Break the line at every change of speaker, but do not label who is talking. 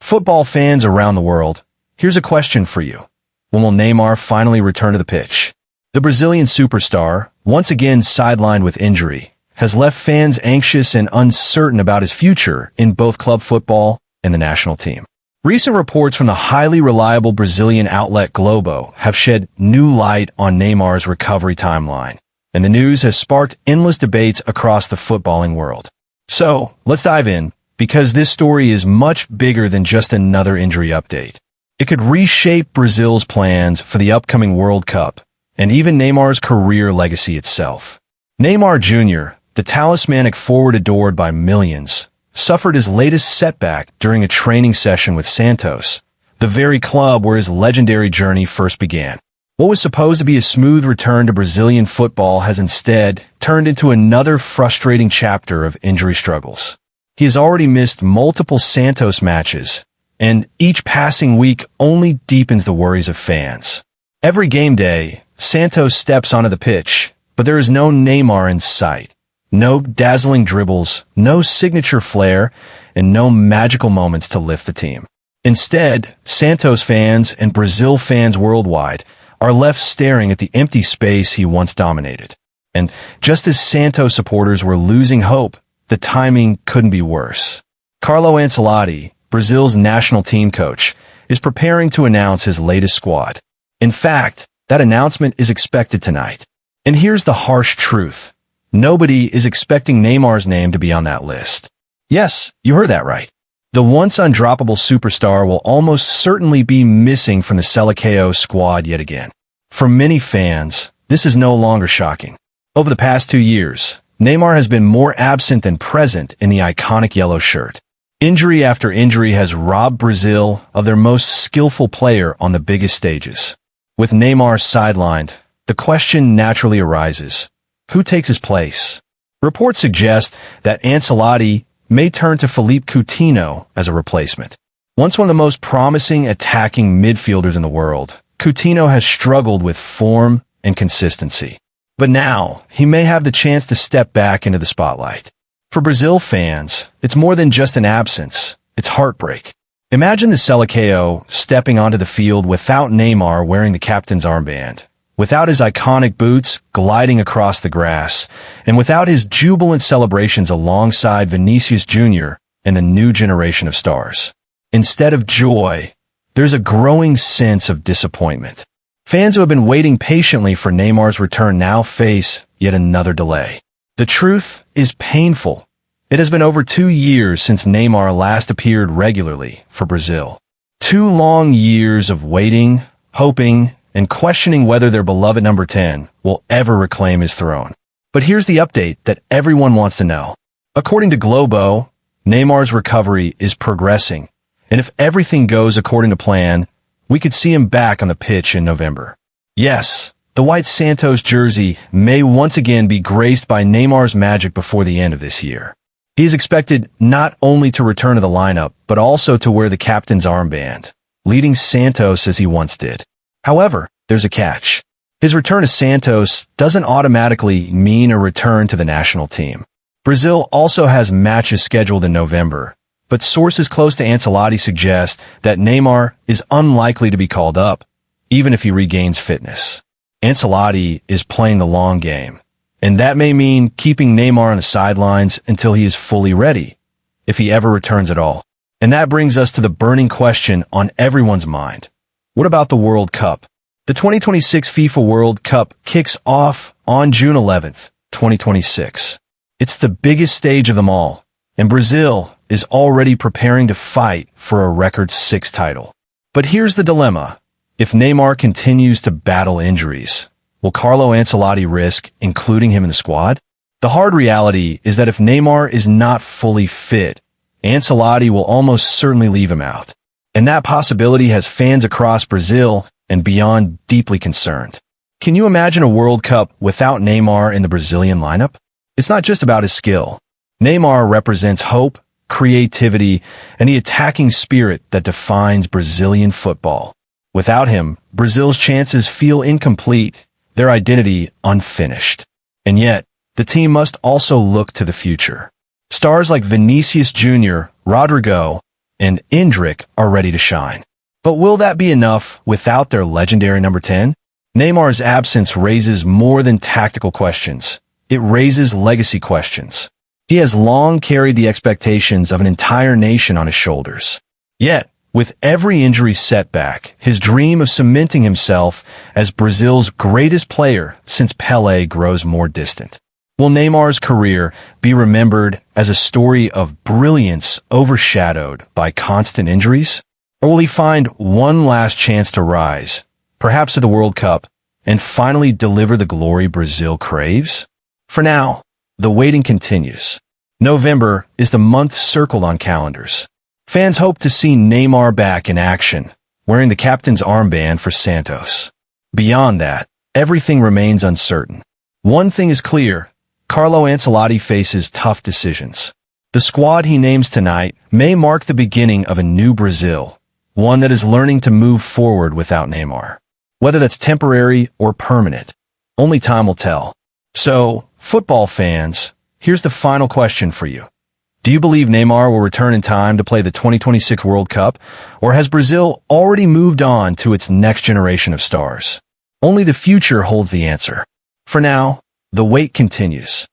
Football fans around the world, here's a question for you. When will Neymar finally return to the pitch? The Brazilian superstar, once again sidelined with injury, has left fans anxious and uncertain about his future in both club football and the national team. Recent reports from the highly reliable Brazilian outlet Globo have shed new light on Neymar's recovery timeline, and the news has sparked endless debates across the footballing world. So, let's dive in, because this story is much bigger than just another injury update. It could reshape Brazil's plans for the upcoming World Cup, and even Neymar's career legacy itself. Neymar Jr., the talismanic forward adored by millions, suffered his latest setback during a training session with Santos, the very club where his legendary journey first began. What was supposed to be a smooth return to Brazilian football has instead turned into another frustrating chapter of injury struggles. He has already missed multiple Santos matches, and each passing week only deepens the worries of fans. Every game day, Santos steps onto the pitch, but there is no Neymar in sight. No dazzling dribbles, no signature flair, and no magical moments to lift the team. Instead, Santos fans and Brazil fans worldwide are left staring at the empty space he once dominated. And just as Santos supporters were losing hope, the timing couldn't be worse. Carlo Ancelotti, Brazil's national team coach, is preparing to announce his latest squad. In fact, that announcement is expected tonight. And here's the harsh truth. Nobody is expecting Neymar's name to be on that list. Yes, you heard that right. The once undroppable superstar will almost certainly be missing from the Seleção squad yet again. For many fans, this is no longer shocking. Over the past 2 years, Neymar has been more absent than present in the iconic yellow shirt. Injury after injury has robbed Brazil of their most skillful player on the biggest stages. With Neymar sidelined, the question naturally arises, who takes his place? Reports suggest that Ancelotti may turn to Philippe Coutinho as a replacement. Once one of the most promising attacking midfielders in the world, Coutinho has struggled with form and consistency. But now, he may have the chance to step back into the spotlight. For Brazil fans, it's more than just an absence, it's heartbreak. Imagine the Seleção stepping onto the field without Neymar wearing the captain's armband, without his iconic boots gliding across the grass, and without his jubilant celebrations alongside Vinícius Jr. and the new generation of stars. Instead of joy, there's a growing sense of disappointment. Fans who have been waiting patiently for Neymar's return now face yet another delay. The truth is painful. It has been over 2 years since Neymar last appeared regularly for Brazil. 2 long years of waiting, hoping, and questioning whether their beloved number 10 will ever reclaim his throne. But here's the update that everyone wants to know. According to Globo, Neymar's recovery is progressing, and if everything goes according to plan, we could see him back on the pitch in November. Yes, the white Santos jersey may once again be graced by Neymar's magic before the end of this year. He is expected not only to return to the lineup, but also to wear the captain's armband, leading Santos as he once did. However, there's a catch. His return to Santos doesn't automatically mean a return to the national team. Brazil also has matches scheduled in November, but sources close to Ancelotti suggest that Neymar is unlikely to be called up, even if he regains fitness. Ancelotti is playing the long game, and that may mean keeping Neymar on the sidelines until he is fully ready, if he ever returns at all. And that brings us to the burning question on everyone's mind. What about the World Cup? The 2026 FIFA World Cup kicks off on June 11th, 2026. It's the biggest stage of them all, and Brazil is already preparing to fight for a record 6th title. But here's the dilemma. If Neymar continues to battle injuries, will Carlo Ancelotti risk including him in the squad? The hard reality is that if Neymar is not fully fit, Ancelotti will almost certainly leave him out. And that possibility has fans across Brazil and beyond deeply concerned. Can you imagine a World Cup without Neymar in the Brazilian lineup? It's not just about his skill. Neymar represents hope, creativity, and the attacking spirit that defines Brazilian football. Without him, Brazil's chances feel incomplete, their identity unfinished. And yet, the team must also look to the future. Stars like Vinícius Jr, Rodrygo, and Endrick are ready to shine. But will that be enough without their legendary number 10? Neymar's absence raises more than tactical questions. It raises legacy questions. He has long carried the expectations of an entire nation on his shoulders. Yet, with every injury setback, his dream of cementing himself as Brazil's greatest player since Pelé grows more distant. Will Neymar's career be remembered as a story of brilliance overshadowed by constant injuries? Or will he find one last chance to rise, perhaps at the World Cup, and finally deliver the glory Brazil craves? For now, the waiting continues. November is the month circled on calendars. Fans hope to see Neymar back in action, wearing the captain's armband for Santos. Beyond that, everything remains uncertain. One thing is clear: Carlo Ancelotti faces tough decisions. The squad he names tonight may mark the beginning of a new Brazil, one that is learning to move forward without Neymar. Whether that's temporary or permanent, only time will tell. So, football fans, here's the final question for you. Do you believe Neymar will return in time to play the 2026 World Cup, or has Brazil already moved on to its next generation of stars? Only the future holds the answer. For now, the wait continues.